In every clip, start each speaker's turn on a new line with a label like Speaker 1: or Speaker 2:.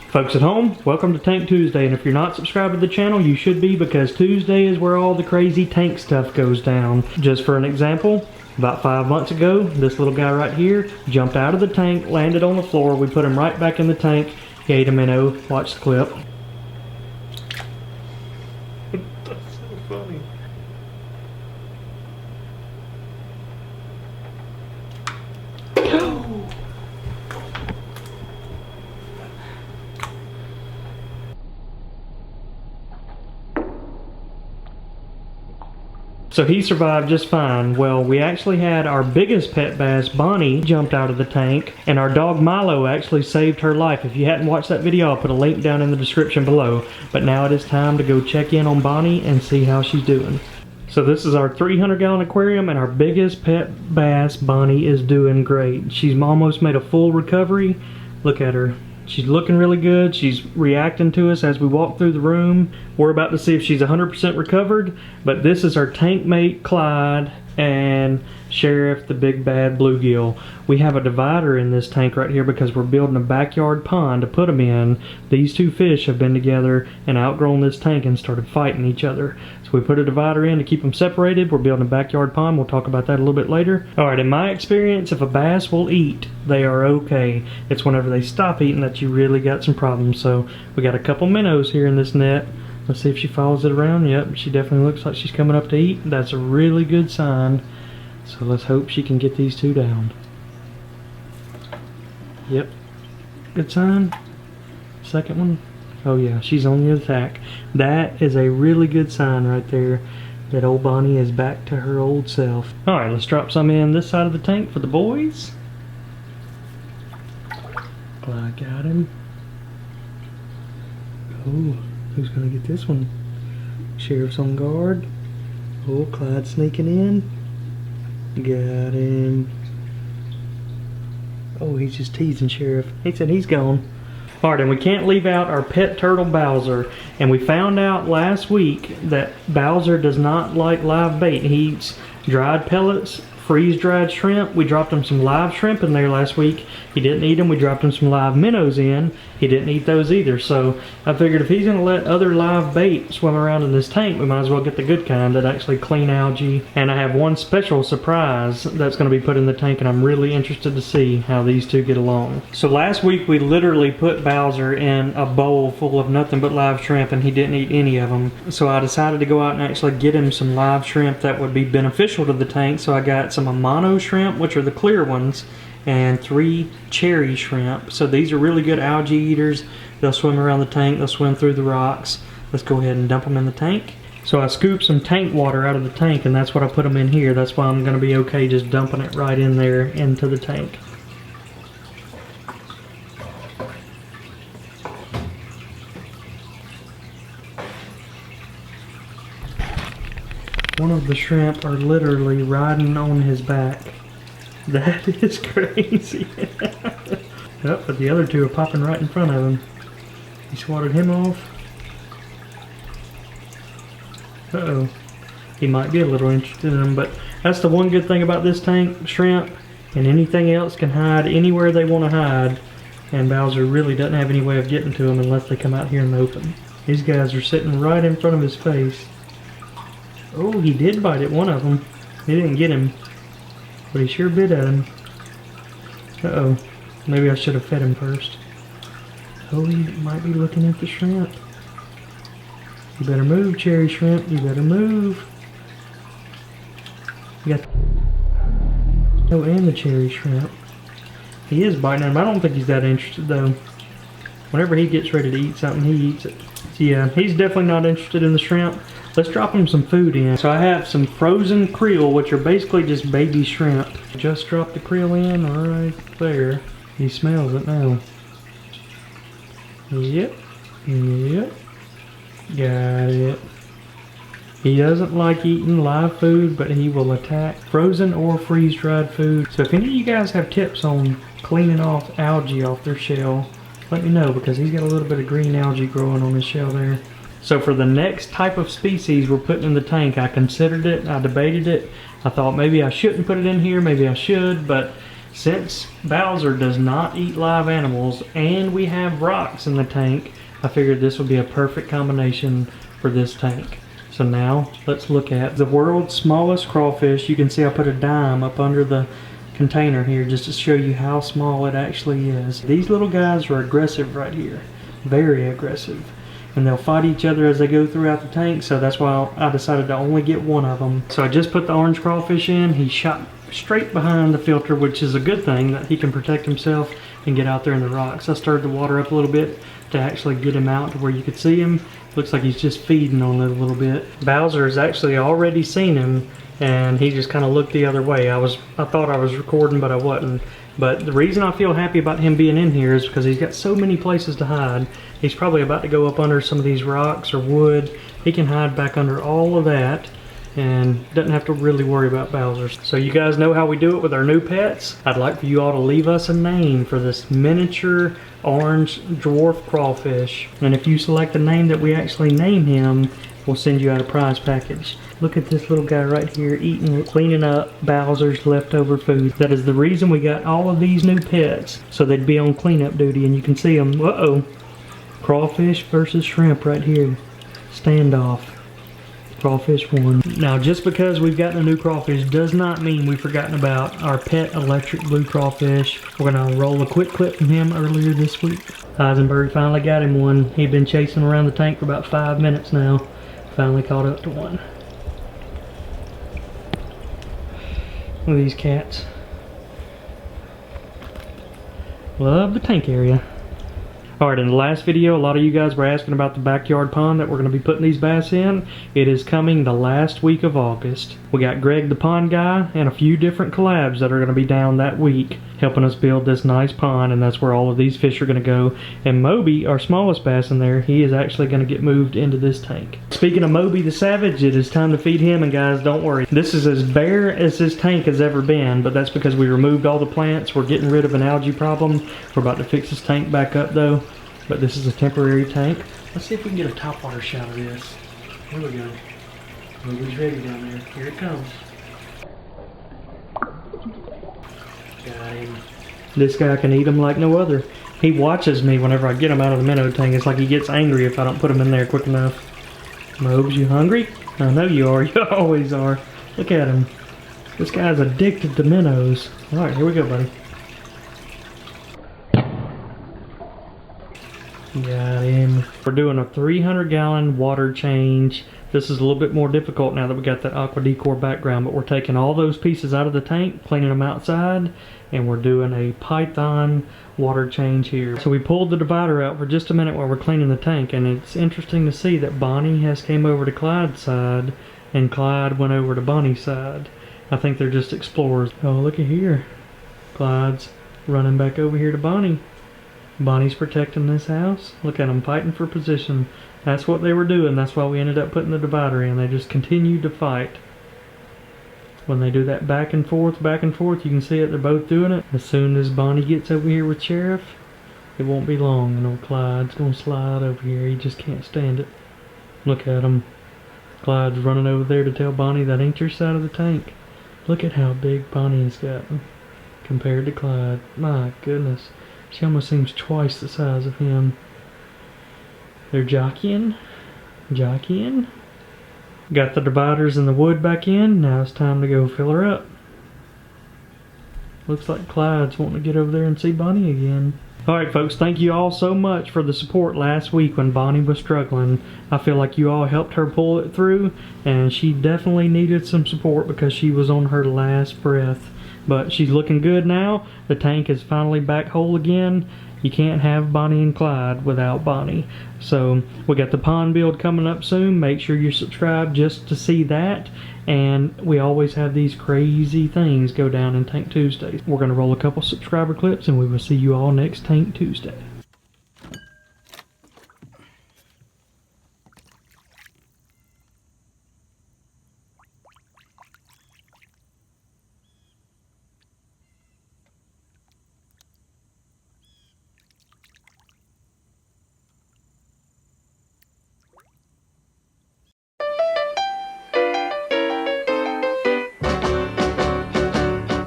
Speaker 1: Folks at home, welcome to Tank Tuesday, and if you're not subscribed to the channel, you should be, because Tuesday is where all the crazy tank stuff goes down. Just for an example, about 5 months ago, this little guy right here jumped out of the tank, landed on the floor, we put him right back in the tank. He ate a minnow. Watch the clip. That's so funny. So he survived just fine. Well, we actually had our biggest pet bass, Bonnie, jumped out of the tank, and our dog Milo actually saved her life. If you hadn't watched that video, I'll put a link down in the description below. But now it is time to go check in on Bonnie and see how she's doing. So this is our 300-gallon aquarium, and our biggest pet bass, Bonnie, is doing great. She's almost made a full recovery. Look at her. She's looking really good. She's reacting to us as we walk through the room. We're about to see if she's 100% recovered, but this is our tank mate, Clyde, and Sheriff, the big bad bluegill. We have a divider in this tank right here because we're building a backyard pond to put them in. These two fish have been together and outgrown this tank and started fighting each other. So we put a divider in to keep them separated. We're building a backyard pond. We'll talk about that a little bit later. Alright, in my experience, if a bass will eat, they are okay. It's whenever they stop eating that you really got some problems. So we got a couple minnows here in this net. Let's see if she follows it around. Yep, she definitely looks like she's coming up to eat. That's a really good sign. So let's hope she can get these two down. Yep, good sign. Second one. Oh yeah, she's on the attack. That is a really good sign right there, that old Bonnie is back to her old self. Alright, let's drop some in this side of the tank for the boys. Clyde got him. Oh, who's gonna get this one? Sheriff's on guard. Oh, Clyde sneaking in. Got him. Oh, he's just teasing Sheriff. He said he's gone. Alright, and we can't leave out our pet turtle, Bowser. And we found out last week that Bowser does not like live bait. He eats dried pellets, freeze-dried shrimp. We dropped him some live shrimp in there last week. He didn't eat them. We dropped him some live minnows in. He didn't eat those either. So I figured if he's going to let other live bait swim around in this tank, we might as well get the good kind that actually clean algae. And I have one special surprise that's going to be put in the tank, and I'm really interested to see how these two get along. So last week we literally put Bowser in a bowl full of nothing but live shrimp, and he didn't eat any of them. So I decided to go out and actually get him some live shrimp that would be beneficial to the tank. So I got some Amano shrimp, which are the clear ones, and 3 cherry shrimp. So these are really good algae eaters. They'll swim around the tank, they'll swim through the rocks. Let's go ahead and dump them in the tank. So I scooped some tank water out of the tank, and that's what I put them in here. That's why I'm going to be okay just dumping it right in there into the tank. One of the shrimp are literally riding on his back. That is crazy. Oh, but the other two are popping right in front of him. He swatted him off. Uh-oh. He might be a little interested in them, but that's the one good thing about this tank. Shrimp and anything else can hide anywhere they want to hide, and Bowser really doesn't have any way of getting to them unless they come out here in the open. These guys are sitting right in front of his face. Oh, he did bite at one of them. He didn't get him, but he sure bit at him. Uh-oh. Maybe I should have fed him first. Oh, he might be looking at the shrimp. You better move, cherry shrimp. You better move. You got the... Oh, and the cherry shrimp. He is biting him. I don't think he's that interested, though. Whenever he gets ready to eat something, he eats it. So yeah, he's definitely not interested in the shrimp. Let's drop him some food in. So I have some frozen krill, which are basically just baby shrimp. Just drop the krill in right there. He smells it now. Yep. Yep. Got it. He doesn't like eating live food, but he will attack frozen or freeze-dried food. So if any of you guys have tips on cleaning off algae off their shell, let me know, because he's got a little bit of green algae growing on his shell there. So for the next type of species we're putting in the tank, I considered it, I debated it. I thought maybe I shouldn't put it in here, maybe I should, but Since Bowser does not eat live animals and we have rocks in the tank, I figured this would be a perfect combination for this tank. So now let's look at the world's smallest crawfish. You can see I put a dime up under the container here just to show you how small it actually is. These little guys are aggressive right here, very aggressive, and they'll fight each other as they go throughout the tank, so that's why I decided to only get one of them. So I just put the orange crawfish in. He shot straight behind the filter, which is a good thing that he can protect himself and get out there in the rocks. I stirred the water up a little bit to actually get him out to where you could see him. Looks like he's just feeding on it a little bit. Bowser has actually already seen him, and he just kind of looked the other way. I thought I was recording, but I wasn't. But the reason I feel happy about him being in here is because he's got so many places to hide. He's probably about to go up under some of these rocks or wood. He can hide back under all of that and doesn't have to really worry about Bowser. So you guys know how we do it with our new pets. I'd like for you all to leave us a name for this miniature orange dwarf crawfish. And if you select the name that we actually name him, we'll send you out a prize package. Look at this little guy right here eating, cleaning up Bowser's leftover food. That is the reason we got all of these new pets, so they'd be on cleanup duty, and you can see them. Uh-oh. Crawfish versus shrimp right here. Standoff. Crawfish won. Now, just because we've gotten a new crawfish does not mean we've forgotten about our pet electric blue crawfish. We're gonna roll a quick clip from him earlier this week. Heisenberg finally got him one. He'd been chasing around the tank for about 5 minutes now. Finally caught up to one. Look at these cats. Love the tank area. Alright, in the last video, a lot of you guys were asking about the backyard pond that we're going to be putting these bass in. It is coming the last week of August. We got Greg the pond guy and a few different collabs that are going to be down that week helping us build this nice pond, and that's where all of these fish are going to go. And Moby, our smallest bass in there, he is actually going to get moved into this tank. Speaking of Moby the Savage, it is time to feed him, and guys, don't worry. This is as bare as this tank has ever been, but that's because we removed all the plants. We're getting rid of an algae problem. We're about to fix this tank back up though. But this is a temporary tank. Let's see if we can get a topwater shot of this. Here we go. Moby's ready down there. Here it comes. Got him. This guy can eat them like no other. He watches me whenever I get him out of the minnow tank. It's like he gets angry if I don't put him in there quick enough. Mobes, you hungry? I know you are. You always are. Look at him. This guy's addicted to minnows. Alright, here we go, buddy. Got him. We're doing a 300-gallon water change. This is a little bit more difficult now that we got that aqua decor background, but we're taking all those pieces out of the tank, cleaning them outside, and we're doing a python water change here. So we pulled the divider out for just a minute while we're cleaning the tank, and it's interesting to see that Bonnie has came over to Clyde's side and Clyde went over to Bonnie's side. I think they're just explorers. Oh, look at here. Clyde's running back over here to Bonnie. Bonnie's protecting this house. Look at them fighting for position. That's what they were doing. That's why we ended up putting the divider in. They just continued to fight. When they do that back and forth, you can see it. They're both doing it. As soon as Bonnie gets over here with Sheriff, it won't be long and old Clyde's gonna slide over here. He just can't stand it. Look at him. Clyde's running over there to tell Bonnie that ain't your side of the tank. Look at how big Bonnie has gotten compared to Clyde. My goodness. She almost seems twice the size of him. They're jockeying. Got the dividers and the wood back in. Now it's time to go fill her up. Looks like Clyde's wanting to get over there and see Bonnie again. Alright folks, thank you all so much for the support last week when Bonnie was struggling. I feel like you all helped her pull it through, and she definitely needed some support because she was on her last breath. But she's looking good now. The tank is finally back whole again. You can't have Bonnie and Clyde without Bonnie. So we got the pond build coming up soon. Make sure you're subscribed just to see that. And we always have these crazy things go down in Tank Tuesdays. We're going to roll a couple subscriber clips, and we will see you all next Tank Tuesday.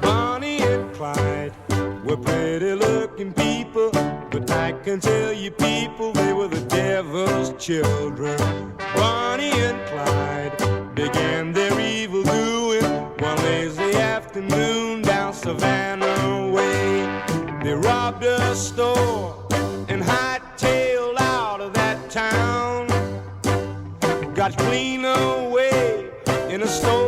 Speaker 2: Bonnie and Clyde They were the devil's children. Bonnie and Clyde began their evil doing one lazy afternoon down Savannah way. They robbed a store and hightailed out of that town. Got clean away in a store